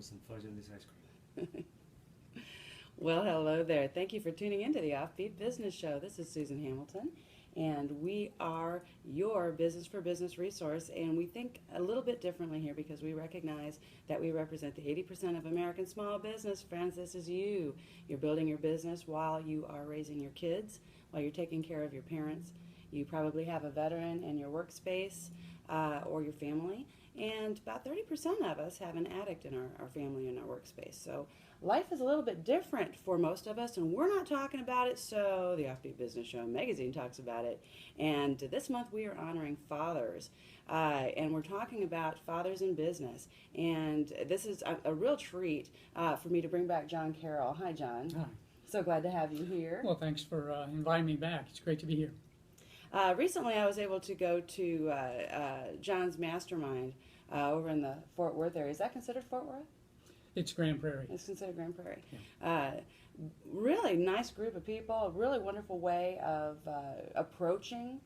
put some fudge on this ice cream. Well, hello there. Thank you for tuning into the OffBeat Business Show. This is Susan Hamilton, and we are your business for business resource, and we think a little bit differently here because we recognize that we represent the 80% of American small business. Friends, this is you. You're building your business while you are raising your kids, while you're taking care of your parents. You probably have a veteran in your workspace or your family, and about 30% of us have an addict in our family in our workspace. So life is a little bit different for most of us, and we're not talking about it, so the OffBeat Business Show magazine talks about it. And this month we are honoring fathers, and we're talking about fathers in business. And this is a real treat for me to bring back John Carroll. Hi, John. Hi. So glad to have you here. Well, thanks for inviting me back. It's great to be here. Recently, I was able to go to John's Mastermind over in the Fort Worth area. Is that considered Fort Worth? It's Grand Prairie. It's considered Grand Prairie. Yeah. Really nice group of people, a really wonderful way of approaching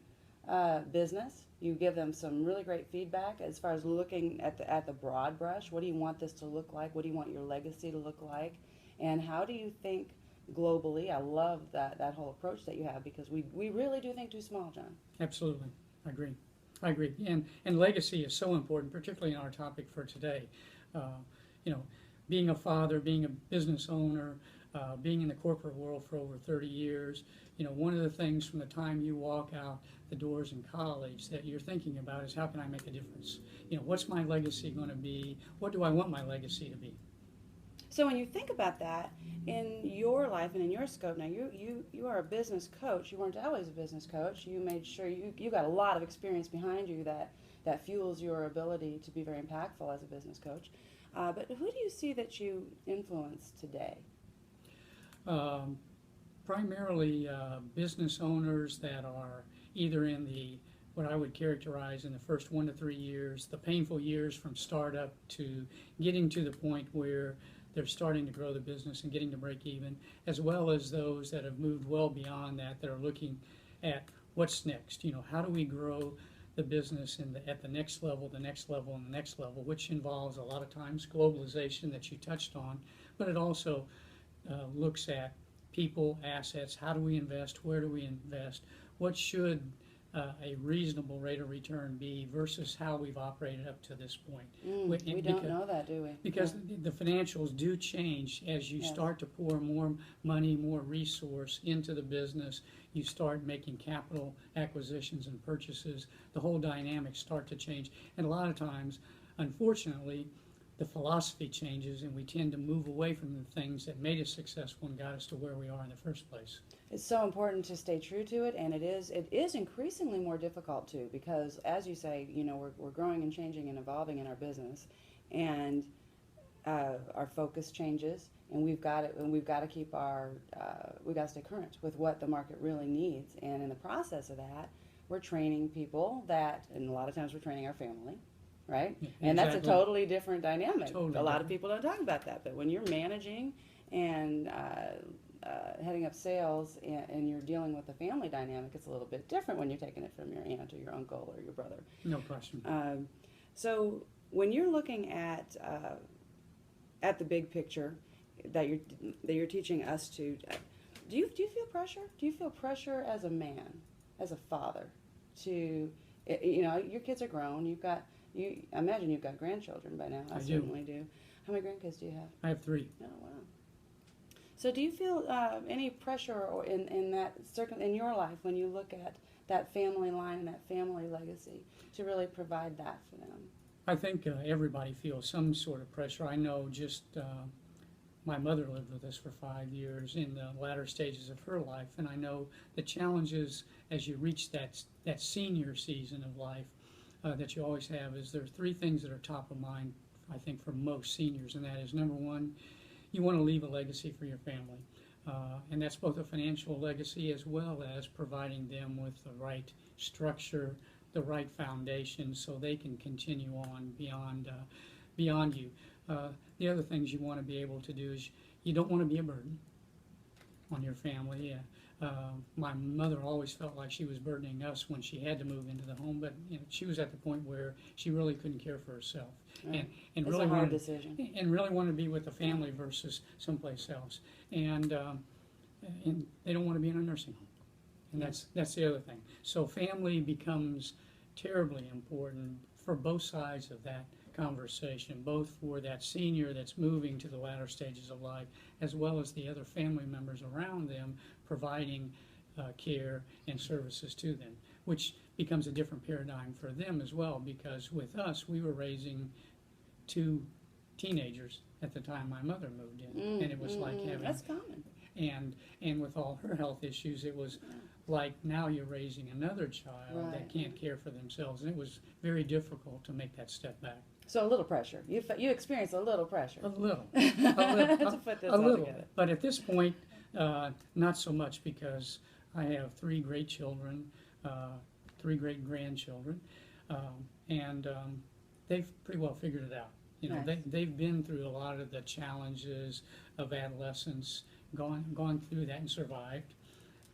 business. You give them some really great feedback as far as looking at the broad brush. What do you want this to look like? What do you want your legacy to look like? And how do you think globally? I love that whole approach that you have because we really do think too small, John. Absolutely. I agree. And legacy is so important, particularly in our topic for today. Being a father, being a business owner, being in the corporate world for over 30 years, one of the things from the time you walk out the doors in college that you're thinking about is how can I make a difference? What's my legacy going to be? What do I want my legacy to be? So when you think about that in your life and in your scope, now you are a business coach. You weren't always a business coach. You made sure you got a lot of experience behind you that fuels your ability to be very impactful as a business coach. But who do you see that you influence today? Primarily business owners that are either in what I would characterize in the first 1 to 3 years, the painful years from startup to getting to the point where they're starting to grow the business and getting to break even, as well as those that have moved well beyond that are looking at what's next. How do we grow the business at the next level, and the next level, which involves a lot of times globalization that you touched on, but it also looks at people, assets, how do we invest, where do we invest, what should a reasonable rate of return be versus how we've operated up to this point. We don't know that, do we? Because the financials do change as you start to pour more money, more resource into the business. You start making capital acquisitions and purchases. The whole dynamics start to change. And a lot of times, unfortunately, the philosophy changes and we tend to move away from the things that made us successful and got us to where we are in the first place. It's so important to stay true to it, and it is increasingly more difficult too, because as you say, we're growing and changing and evolving in our business, and our focus changes, and we've got to keep we've got to stay current with what the market really needs, and in the process of that, we're training people and a lot of times we're training our family. Right? Yeah, and exactly. That's a totally different dynamic. Totally a lot different. of people don't talk about that, but when you're managing and heading up sales and you're dealing with the family dynamic, it's a little bit different when you're taking it from your aunt or your uncle or your brother. No question. So when you're looking at the big picture that you're teaching us to, do you feel pressure? Do you feel pressure as a man, as a father, to your kids are grown, I imagine you've got grandchildren by now. I certainly do. How many grandkids do you have? I have 3. Oh, wow. So do you feel any pressure in that in your life when you look at that family line and that family legacy to really provide that for them? I think everybody feels some sort of pressure. I know just my mother lived with us for 5 years in the latter stages of her life, and I know the challenges as you reach that senior season of life that you always have is there are 3 things that are top of mind, I think, for most seniors, and that is, number one, you want to leave a legacy for your family. And that's both a financial legacy as well as providing them with the right structure, the right foundation so they can continue on beyond you. The other things you want to be able to do is you don't want to be a burden on your family. My mother always felt like she was burdening us when she had to move into the home, but she was at the point where she really couldn't care for herself, Right. and It's really a hard wanted, decision. and really wanted to be with the family versus someplace else, and they don't want to be in a nursing home, and that's the other thing. So family becomes terribly important for both sides of that conversation, both for that senior that's moving to the latter stages of life, as well as the other family members around them providing care and services to them, which becomes a different paradigm for them as well, because with us, we were raising 2 teenagers at the time my mother moved in, and it was like having, That's common. and with all her health issues, it was like now you're raising another child that Right. can't care for themselves, and it was very difficult to make that step back. So a little pressure. You experienced a little pressure. A little, To put this a all little. together. But at this point, not so much, because I have 3 great children, 3 great grandchildren, and they've pretty well figured it out. Nice. They've been through a lot of the challenges of adolescence, gone through that and survived.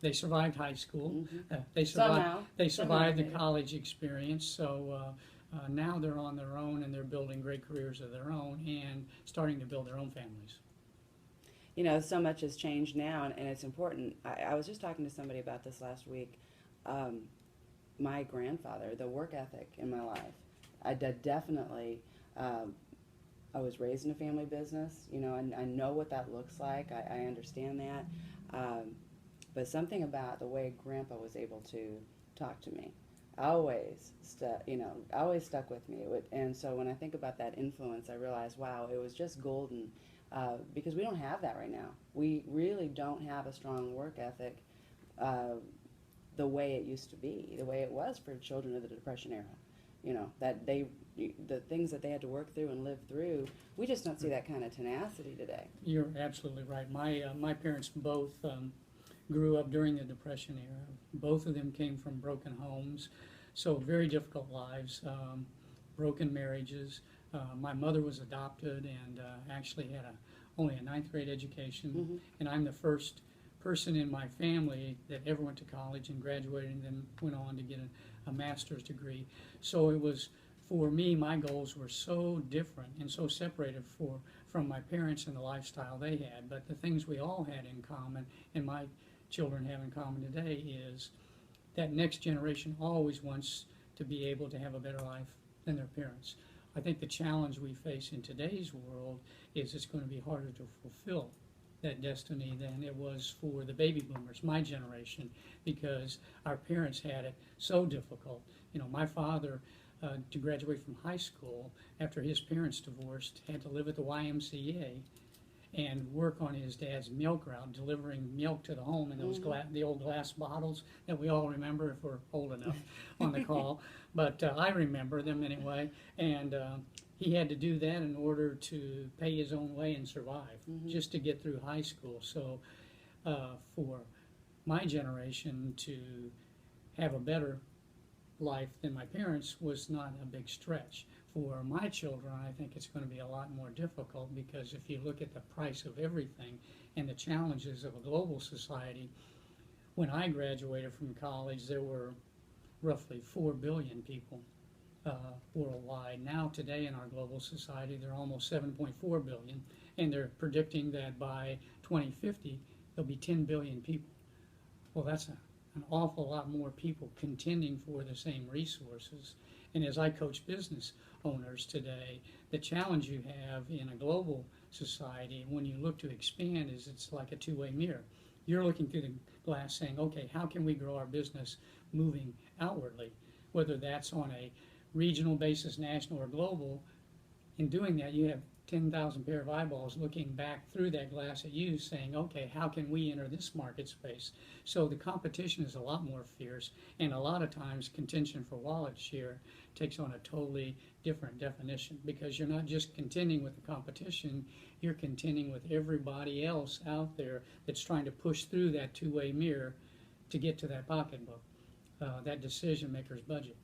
They survived high school. They survived. They survived the Somehow. college experience. So now they're on their own, and they're building great careers of their own and starting to build their own families. So much has changed now, and it's important. I was just talking to somebody about this last week. My grandfather, the work ethic in my life, I did definitely. I was raised in a family business, and I know what that looks like. I understand that. But something about the way Grandpa was able to talk to me always stuck with me. And so when I think about that influence, I realize, wow, it was just golden, because we don't have that right now. We really don't have a strong work ethic the way it used to be, the way it was for children of the Depression era. The things that they had to work through and live through, we just don't see that kind of tenacity today. You're absolutely right. My parents both grew up during the Depression era. Both of them came from broken homes, so very difficult lives, broken marriages. My mother was adopted and actually had only a 9th grade education, and I'm the first person in my family that ever went to college and graduated and then went on to get a master's degree. So it was, for me, my goals were so different and so separated from my parents and the lifestyle they had. But the things we all had in common, and my children have in common today, is that next generation always wants to be able to have a better life than their parents. I think the challenge we face in today's world is it's going to be harder to fulfill that destiny than it was for the baby boomers, my generation, because our parents had it so difficult. My father, to graduate from high school after his parents divorced, had to live at the YMCA and work on his dad's milk route, delivering milk to the home in those the old glass bottles that we all remember if we're old enough on the call. But I remember them anyway, and he had to do that in order to pay his own way and survive, just to get through high school. So for my generation to have a better life than my parents was not a big stretch. For my children, I think it's going to be a lot more difficult, because if you look at the price of everything and the challenges of a global society, when I graduated from college, there were roughly 4 billion people worldwide. Now, today in our global society, there are almost 7.4 billion, and they're predicting that by 2050, there'll be 10 billion people. Well, that's an awful lot more people contending for the same resources. And as I coach business owners today, the challenge you have in a global society when you look to expand is it's like a two-way mirror. You're looking through the glass saying, okay, how can we grow our business moving outwardly? Whether that's on a regional basis, national, or global. In doing that, you have 10,000 pair of eyeballs looking back through that glass at you saying, okay, how can we enter this market space? So the competition is a lot more fierce, and a lot of times contention for wallet share takes on a totally different definition, because you're not just contending with the competition, you're contending with everybody else out there that's trying to push through that two-way mirror to get to that pocketbook, that decision maker's budget.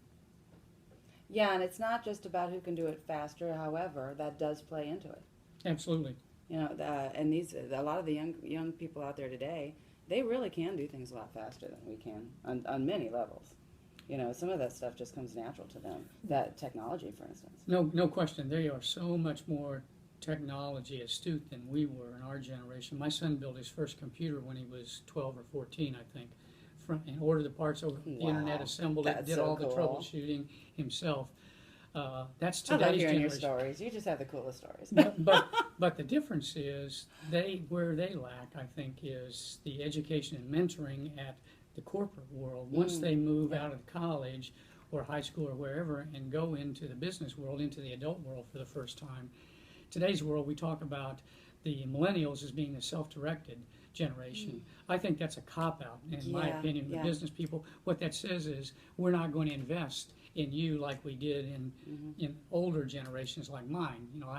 Yeah, and it's not just about who can do it faster. However, that does play into it. Absolutely. And a lot of the young people out there today, they really can do things a lot faster than we can on many levels. You know, some of that stuff just comes natural to them. That technology, for instance. No question. They are so much more technology astute than we were in our generation. My son built his first computer when he was 12 or 14, I think, and ordered the parts over the internet, assembled it, That's did so all the cool. troubleshooting himself. That's I love today's hearing your generation. stories. You just have the coolest stories. But the difference is where they lack, I think, is the education and mentoring at the corporate world. Once they move out of college or high school or wherever and go into the business world, into the adult world for the first time. Today's world, we talk about the millennials as being the self-directed generation. I think that's a cop-out, in my opinion. The business people, what that says is we're not going to invest in you like we did in older generations like mine. You know,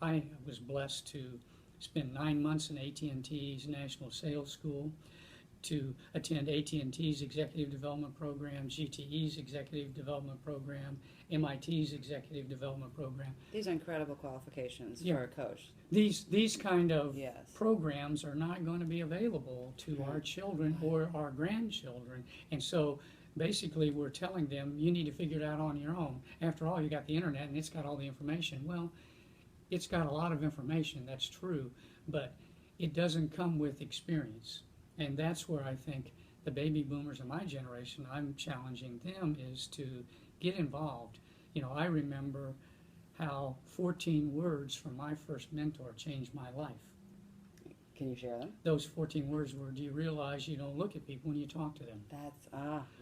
I was blessed to spend 9 months in AT&T's National Sales School, to attend AT&T's Executive Development Program, GTE's Executive Development Program, MIT's Executive Development Program. These are incredible qualifications for a coach. These kind of Yes. programs are not going to be available to our children or our grandchildren. And so basically we're telling them, you need to figure it out on your own. After all, you got the internet and it's got all the information. Well, it's got a lot of information, that's true, but it doesn't come with experience. And that's where I think the baby boomers of my generation, I'm challenging them, is to get involved. You know, I remember how 14 words from my first mentor changed my life. Can you share them? Those 14 words were, do you realize you don't look at people when you talk to them? That's,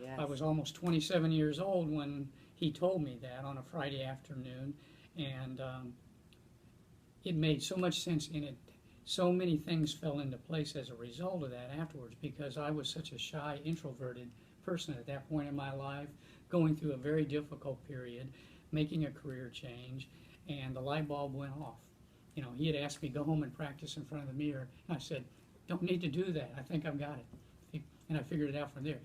yes. I was almost 27 years old when he told me that on a Friday afternoon, and it made so much sense in it. So many things fell into place as a result of that afterwards, because I was such a shy, introverted person at that point in my life, going through a very difficult period, making a career change, and the light bulb went off. You know, he had asked me to go home and practice in front of the mirror, and I said, don't need to do that. I think I've got it. And I figured it out from there.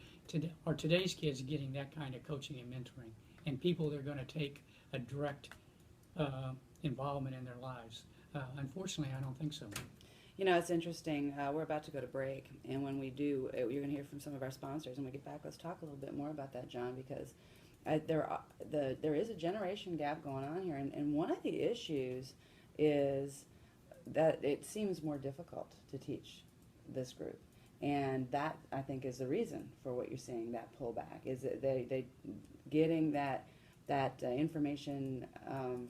Are today's kids getting that kind of coaching and mentoring, and people that are going to take a direct involvement in their lives? Unfortunately, I don't think so. You know, it's interesting. We're about to go to break, and when we do, you're going to hear from some of our sponsors. When we get back, let's talk a little bit more about that, John, because there is a generation gap going on here, and one of the issues is that it seems more difficult to teach this group, and that, I think, is the reason for what you're seeing, that pullback, is that they getting that information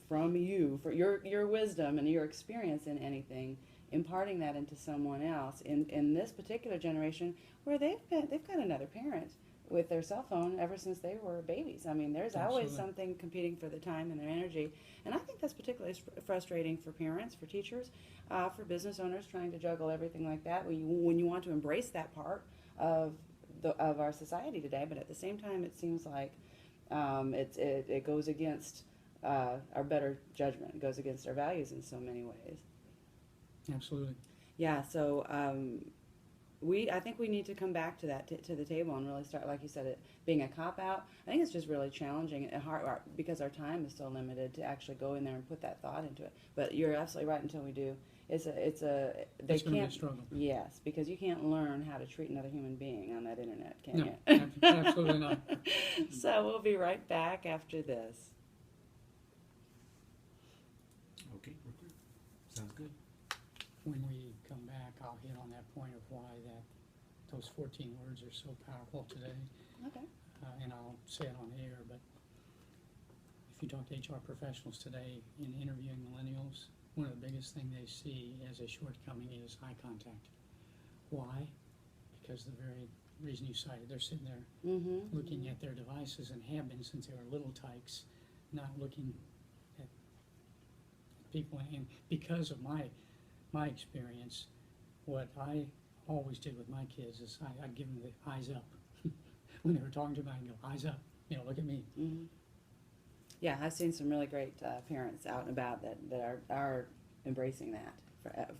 from you, for your wisdom and your experience in anything, imparting that into someone else in this particular generation, where they've got another parent with their cell phone ever since they were babies. I mean, there's always something competing for the time and their energy, and I think that's particularly frustrating for parents, for teachers, for business owners trying to juggle everything like that. When you want to embrace that part of our society today, but at the same time, it seems like it goes against our better judgment. It goes against our values in so many ways. Absolutely. Yeah, so I think we need to come back to that, to the table, and really start, like you said, it being a cop-out. I think it's just really challenging and hard, because our time is so limited, to actually go in there and put that thought into it. But you're absolutely right. Until we do, it's going to be a struggle. Yes, because you can't learn how to treat another human being on that internet, can you? No, absolutely not. So we'll be right back after this. Okay, we're good. Sounds good. When we come back, I'll hit on that point of why those 14 words are so powerful today. Okay. And I'll say it on the air, but if you talk to HR professionals today in interviewing millennials, one of the biggest things they see as a shortcoming is eye contact. Why? Because the very reason you cited, they're sitting there looking at their devices, and have been since they were little tykes, not looking at people. And because of my experience, what I always did with my kids is I'd give them the eyes up. When they were talking to me, I'd go, eyes up, look at me. Mm-hmm. Yeah, I've seen some really great parents out and about that are embracing that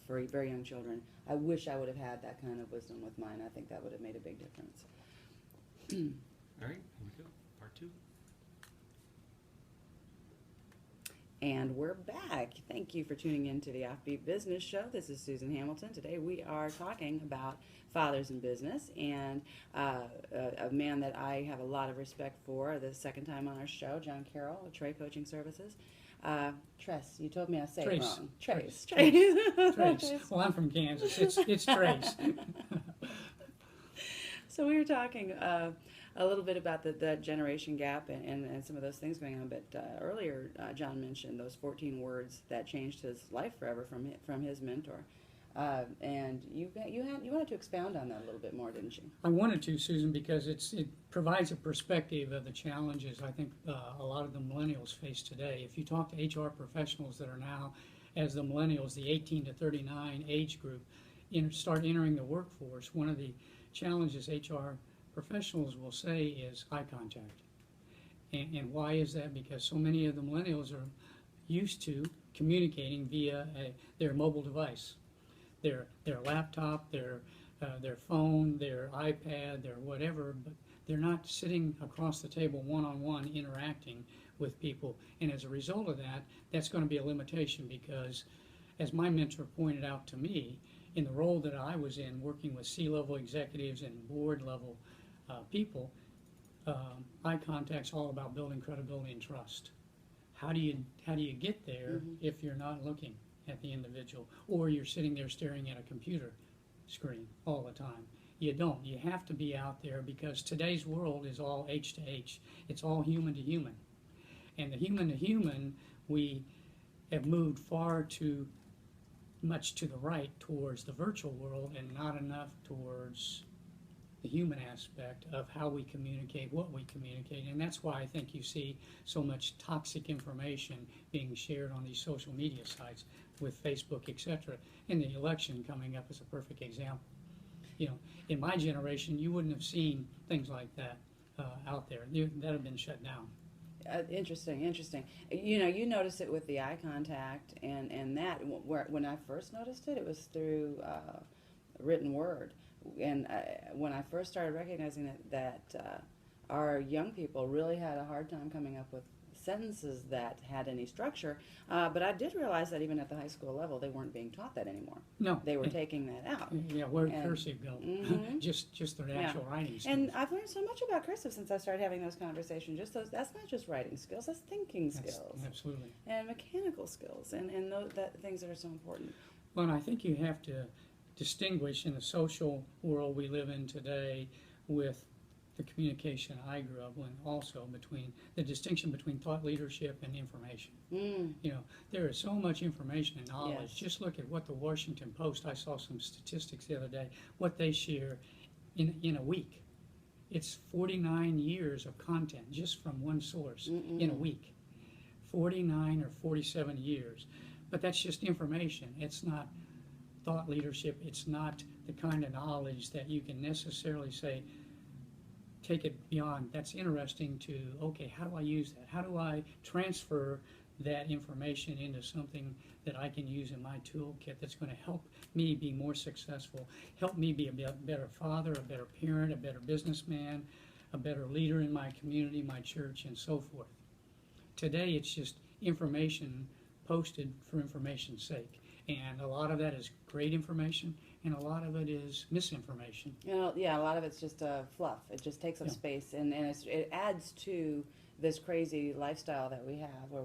for very young children. I wish I would have had that kind of wisdom with mine. I think that would have made a big difference. All right, here we go. Part 2. And we're back. Thank you for tuning in to the Offbeat Business Show. This is Susan Hamilton. Today we are talking about fathers in business, and a man that I have a lot of respect for, the second time on our show, John Carroll with Trey Coaching Services. Tress, you told me I say it wrong. Trace. Trace. Well, I'm from Kansas. It's Trace. So we were talking a little bit about the generation gap and some of those things going on, but earlier John mentioned those 14 words that changed his life forever from his mentor. And you wanted to expound on that a little bit more, didn't you? I wanted to, Susan, because it provides a perspective of the challenges I think a lot of the millennials face today. If you talk to HR professionals that are now, as the millennials, the 18 to 39 age group, start entering the workforce, one of the challenges HR professionals will say is eye contact. And why is that? Because so many of the millennials are used to communicating via their mobile device, their laptop, their phone, their iPad, their whatever, but they're not sitting across the table one-on-one interacting with people. And as a result of that, that's going to be a limitation because, as my mentor pointed out to me, in the role that I was in, working with C-level executives and board-level people, eye contact's all about building credibility and trust. How do you get there if you're not looking at the individual, or you're sitting there staring at a computer screen all the time? You don't. You have to be out there because today's world is all H to H. It's all human to human. And the human to human, we have moved far too much to the right towards the virtual world and not enough towards the human aspect of how we communicate, what we communicate. And that's why I think you see so much toxic information being shared on these social media sites with Facebook, etc. And the election coming up is a perfect example. You know, in my generation, you wouldn't have seen things like that out there. That have been shut down. Interesting. You know, you notice it with the eye contact, and that when I first noticed it, it was through written word. And when I first started recognizing that our young people really had a hard time coming up with sentences that had any structure, but I did realize that even at the high school level, they weren't being taught that anymore. No. They were taking that out. Yeah, where'd cursive go? Just their actual writing skills. And I've learned so much about cursive since I started having those conversations. That's not just writing skills, that's thinking skills. Absolutely. And mechanical skills, and those things that are so important. Well, and I think you have to distinguish in the social world we live in today with the communication I grew up with, also between the distinction between thought leadership and information. You know, there is so much information and knowledge. Yes. Just look at what the Washington Post, I saw some statistics the other day, what they share in a week. It's 49 years of content just from one source in a week. 49 or 47 years. But that's just information. It's not thought leadership. It's not the kind of knowledge that you can necessarily say, take it beyond. That's interesting to, okay, how do I use that? How do I transfer that information into something that I can use in my toolkit that's going to help me be more successful, help me be a better father, a better parent, a better businessman, a better leader in my community, my church, and so forth. Today it's just information posted for information's sake. And a lot of that is great information, and a lot of it is misinformation. You know, yeah, a lot of it's just fluff. It just takes up space, and it adds to this crazy lifestyle that we have, where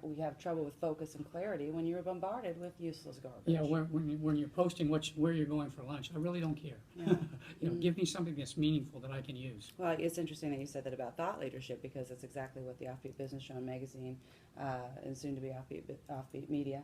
we have trouble with focus and clarity when you're bombarded with useless garbage. Yeah, when you're posting where you're going for lunch, I really don't care. Yeah. You know, give me something that's meaningful that I can use. Well, it's interesting that you said that about thought leadership, because that's exactly what the Offbeat Business Show and magazine, and soon to be Offbeat Media,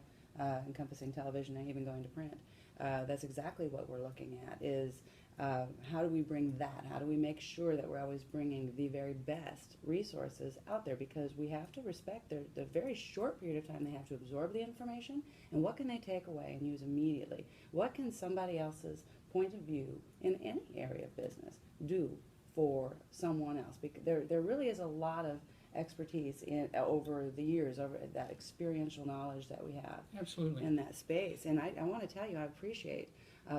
encompassing television and even going to print. That's exactly what we're looking at is how do we bring that? How do we make sure that we're always bringing the very best resources out there? Because we have to respect the very short period of time they have to absorb the information, and what can they take away and use immediately? What can somebody else's point of view in any area of business do for someone else? Because there really is a lot of expertise over the years, over that experiential knowledge that we have. Absolutely. In that space. And I want to tell you, I appreciate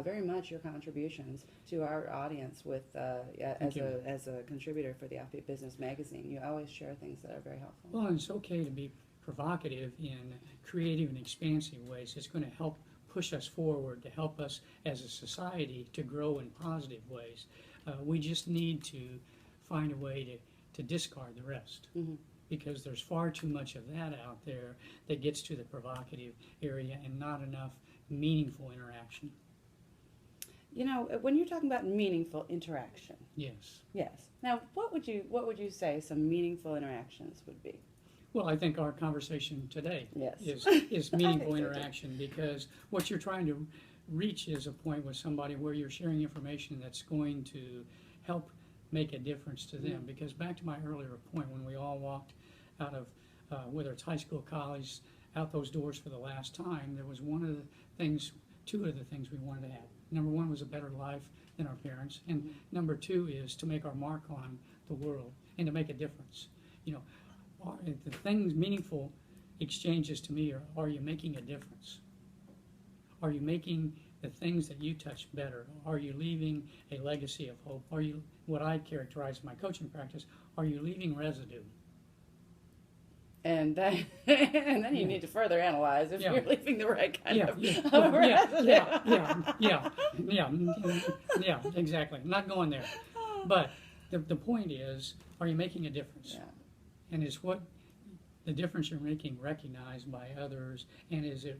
very much your contributions to our audience with as a contributor for the Offbeat Business magazine. You always share things that are very helpful. Well, and it's okay to be provocative in creative and expansive ways. It's going to help push us forward, to help us as a society to grow in positive ways. We just need to find a way to discard the rest, because there's far too much of that out there that gets to the provocative area and not enough meaningful interaction. You know, when you're talking about meaningful interaction, Yes. yes. Now, what would you say some meaningful interactions would be? Well, I think our conversation today Yes. is meaningful I think so, too. interaction, because what you're trying to reach is a point with somebody where you're sharing information that's going to help make a difference to them. Because back to my earlier point, when we all walked out of, whether it's high school, college, out those doors for the last time, there was two of the things we wanted to have. Number one was a better life than our parents, and number two is to make our mark on the world and to make a difference. You know, the things, meaningful exchanges to me are you making a difference? Are you making the things that you touch better? Are you leaving a legacy of hope? Are you, what I characterize in my coaching practice, are you leaving residue? And then you need to further analyze if you're leaving the right kind of residue. Yeah, exactly. I'm not going there. But the point is, are you making a difference? Yeah. And is what the difference you're making recognized by others, and is it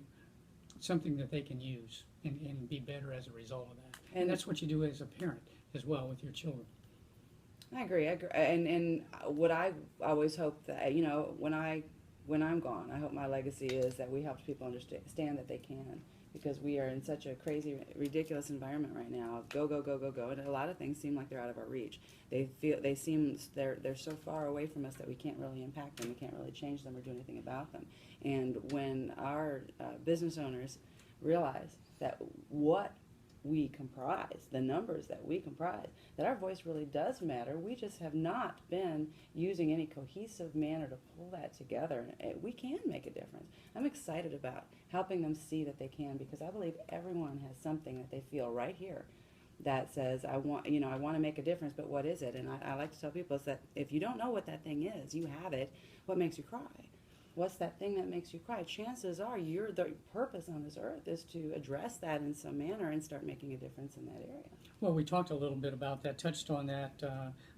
something that they can use and be better as a result of that? And that's what you do as a parent as well with your children. I agree. And what I always hope that, you know, when I'm gone, I hope my legacy is that we help people understand that they can, because we are in such a crazy, ridiculous environment right now. Go, go, go, go, go, and a lot of things seem like they're out of our reach. They're so far away from us that we can't really impact them, we can't really change them or do anything about them. And when our business owners realize that what we comprise, the numbers that we comprise, that our voice really does matter. We just have not been using any cohesive manner to pull that together. We can make a difference. I'm excited about helping them see that they can, because I believe everyone has something that they feel right here that says, I want to make a difference, but what is it? And I like to tell people is that if you don't know what that thing is, you have it, what makes you cry? What's that thing that makes you cry? Chances are the purpose on this earth is to address that in some manner and start making a difference in that area. Well, we talked a little bit about that, touched on that.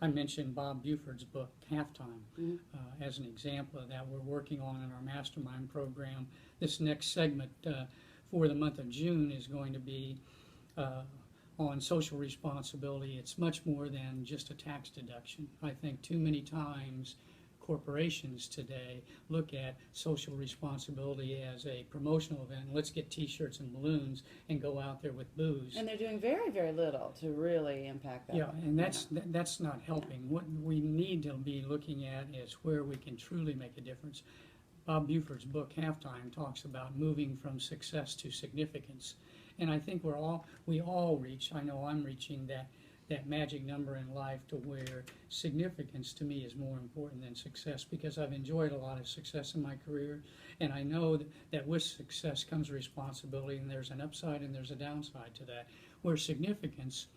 I mentioned Bob Buford's book, Halftime, as an example of that. We're working on in our Mastermind program. This next segment for the month of June is going to be on social responsibility. It's much more than just a tax deduction. I think too many times corporations today look at social responsibility as a promotional event. Let's get T-shirts and balloons and go out there with booze. And they're doing very, very little to really impact that. Yeah, and that's not helping. What we need to be looking at is where we can truly make a difference. Bob Buford's book, Halftime, talks about moving from success to significance. And I think we all reach, I know I'm reaching that magic number in life to where significance to me is more important than success, because I've enjoyed a lot of success in my career, and I know that with success comes responsibility, and there's an upside and there's a downside to that. Where significance,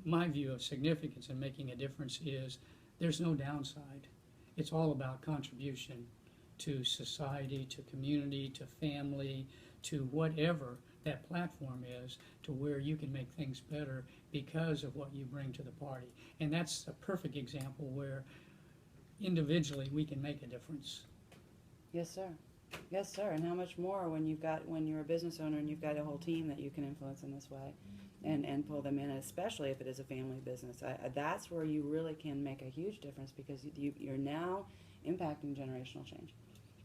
my view of significance and making a difference is there's no downside. It's all about contribution to society, to community, to family, to whatever that platform is, to where you can make things better because of what you bring to the party. And that's a perfect example where individually we can make a difference. Yes, sir. Yes, sir. And how much more when you're a business owner and you've got a whole team that you can influence in this way and pull them in, especially if it is a family business. That's where you really can make a huge difference, because you're now impacting generational change.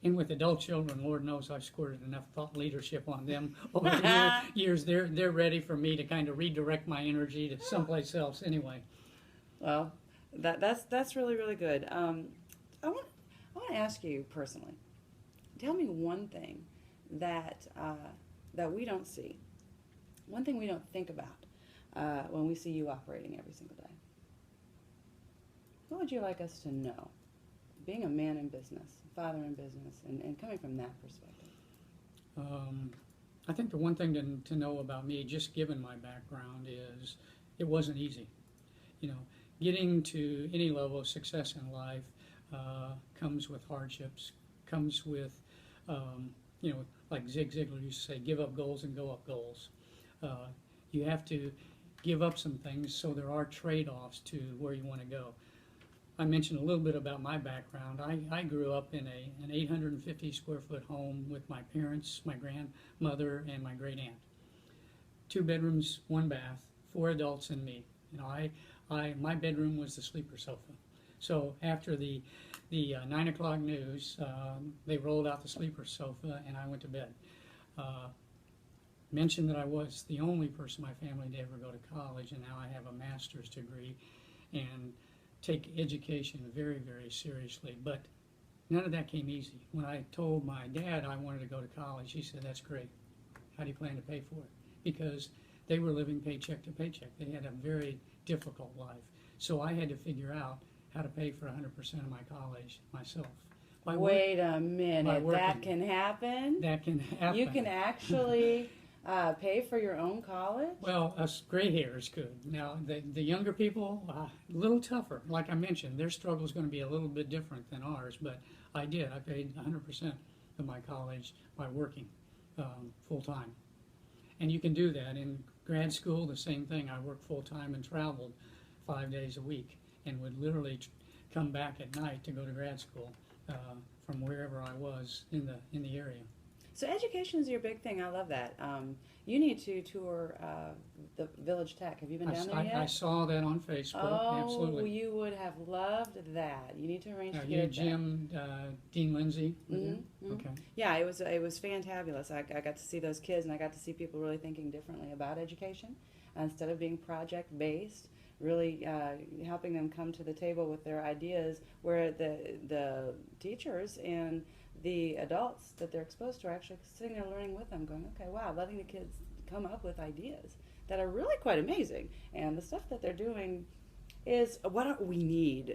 And with adult children, Lord knows I've squirted enough thought leadership on them over the years. They're ready for me to kind of redirect my energy to someplace else anyway. Well, that's really, really good. I want to ask you personally. Tell me one thing that we don't see, one thing we don't think about when we see you operating every single day. What would you like us to know? Being a man in business, father in business, and coming from that perspective. I think the one thing to know about me, just given my background, is it wasn't easy. You know, getting to any level of success in life comes with hardships, comes with, you know, like Zig Ziglar used to say, give up goals and go up goals. You have to give up some things, so there are trade-offs to where you want to go. I mentioned a little bit about my background. I grew up in an 850 square foot home with my parents, my grandmother, and my great aunt. 2 bedrooms, 1 bath, 4 adults and me. You know, my bedroom was the sleeper sofa. So after the 9 o'clock news, they rolled out the sleeper sofa and I went to bed. Mentioned that I was the only person in my family to ever go to college, and now I have a master's degree and take education very, very seriously. But none of that came easy. When I told my dad I wanted to go to college, he said, "That's great. How do you plan to pay for it?" Because they were living paycheck to paycheck. They had a very difficult life. So I had to figure out how to pay for 100% of my college myself. Wait a minute, that can happen? That can happen. You can actually pay for your own college? Well, us gray hairs could. Now, the younger people, a little tougher. Like I mentioned, their struggle is going to be a little bit different than ours, but I did. I paid 100% of my college by working full-time. And you can do that. In grad school, the same thing. I worked full-time and traveled 5 days a week and would literally come back at night to go to grad school from wherever I was in the area. So education is your big thing. I love that. You need to tour the Village Tech. Have you been down there yet? I saw that on Facebook. Oh, absolutely. You would have loved that. You need to arrange to You, get Jim, Dean Lindsay. Mm-hmm. Okay. Yeah, it was fantabulous. I got to see those kids, and I got to see people really thinking differently about education instead of being project based. Really helping them come to the table with their ideas, where the teachers and the adults that they're exposed to are actually sitting there learning with them, going, okay, wow, letting the kids come up with ideas that are really quite amazing. And the stuff that they're doing is what we need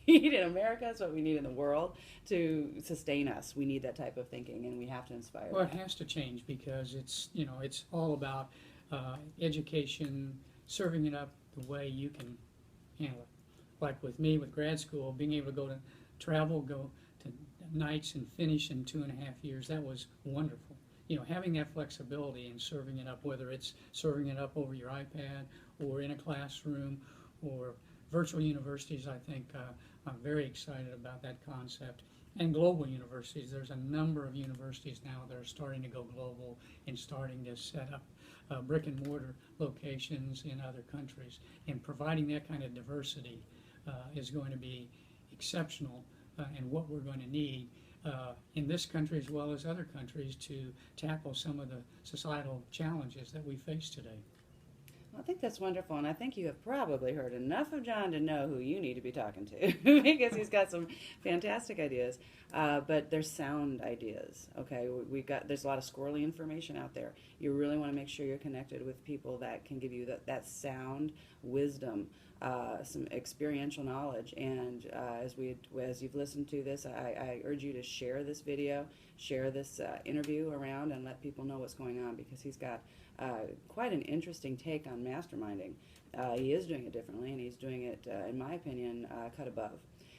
in America. It's what we need in the world to sustain us. We need that type of thinking, and we have to inspire Well, that. it has to change because it's all about education, serving it up the way you can handle it. Like with me, with grad school, being able to go to nights and finish in 2.5 years, that was wonderful. Having that flexibility and serving it up, whether it's serving it up over your iPad or in a classroom or virtual universities, I think I'm very excited about that concept. And global universities, there's a number of universities now that are starting to go global and starting to set up brick and mortar locations in other countries. And providing that kind of diversity is going to be exceptional and what we're going to need in this country as well as other countries to tackle some of the societal challenges that we face today. Well, I think that's wonderful, and I think you have probably heard enough of John to know who you need to be talking to because he's got some fantastic ideas, but they're sound ideas. Okay, there's a lot of squirrely information out there. You really want to make sure you're connected with people that can give you that sound wisdom, some experiential knowledge. And as you've listened to this, I urge you to share this video, share this interview around, and let people know what's going on, because he's got quite an interesting take on masterminding. He is doing it differently, and he's doing it, in my opinion, cut above.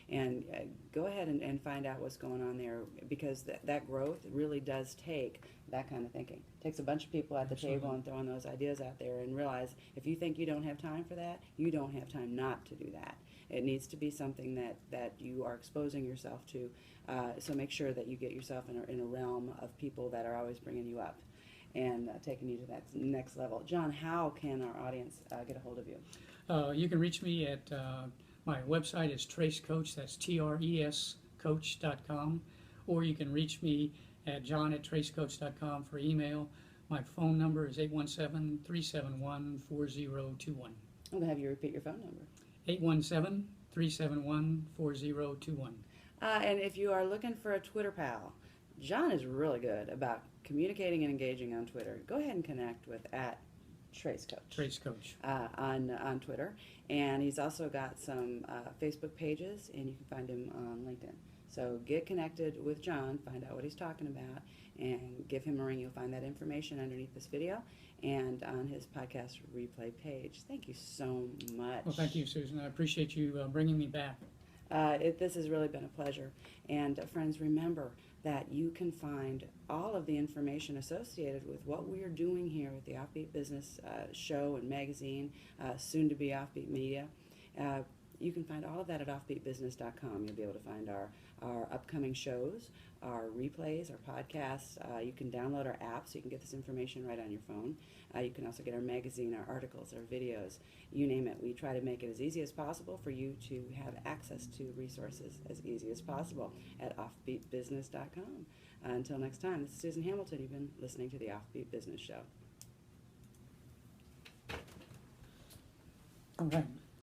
And go ahead and find out what's going on there, because that growth really does take that kind of thinking. It takes a bunch of people at the table and throwing those ideas out there, and realize if you think you don't have time for that, you don't have time not to do that. It needs to be something that you are exposing yourself to. So make sure that you get yourself in a realm of people that are always bringing you up and taking you to that next level. John, how can our audience get a hold of you? You can reach me at my website is Trace Coach, that's TRES coach.com, or you can reach me at john@tracecoach.com for email. My phone number is 817-371-4021. I'm going to have you repeat your phone number. 817-371-4021. And if you are looking for a Twitter pal, John is really good about communicating and engaging on Twitter. Go ahead and connect with @TraceCoach. Trace Coach. On Twitter. And he's also got some Facebook pages, and you can find him on LinkedIn. So get connected with John, find out what he's talking about, and give him a ring. You'll find that information underneath this video and on his podcast replay page. Thank you so much. Well, thank you, Susan. I appreciate you bringing me back. This has really been a pleasure. And friends, remember that you can find all of the information associated with what we are doing here with the OffBeat Business Show and magazine, soon to be OffBeat Media. You can find all of that at offbeatbusiness.com. You'll be able to find our upcoming shows, our replays, our podcasts. You can download our app so you can get this information right on your phone. You can also get our magazine, our articles, our videos, you name it. We try to make it as easy as possible for you to have access to resources as easy as possible at offbeatbusiness.com. Until next time, this is Susan Hamilton. You've been listening to the OffBeat Business Show. All right.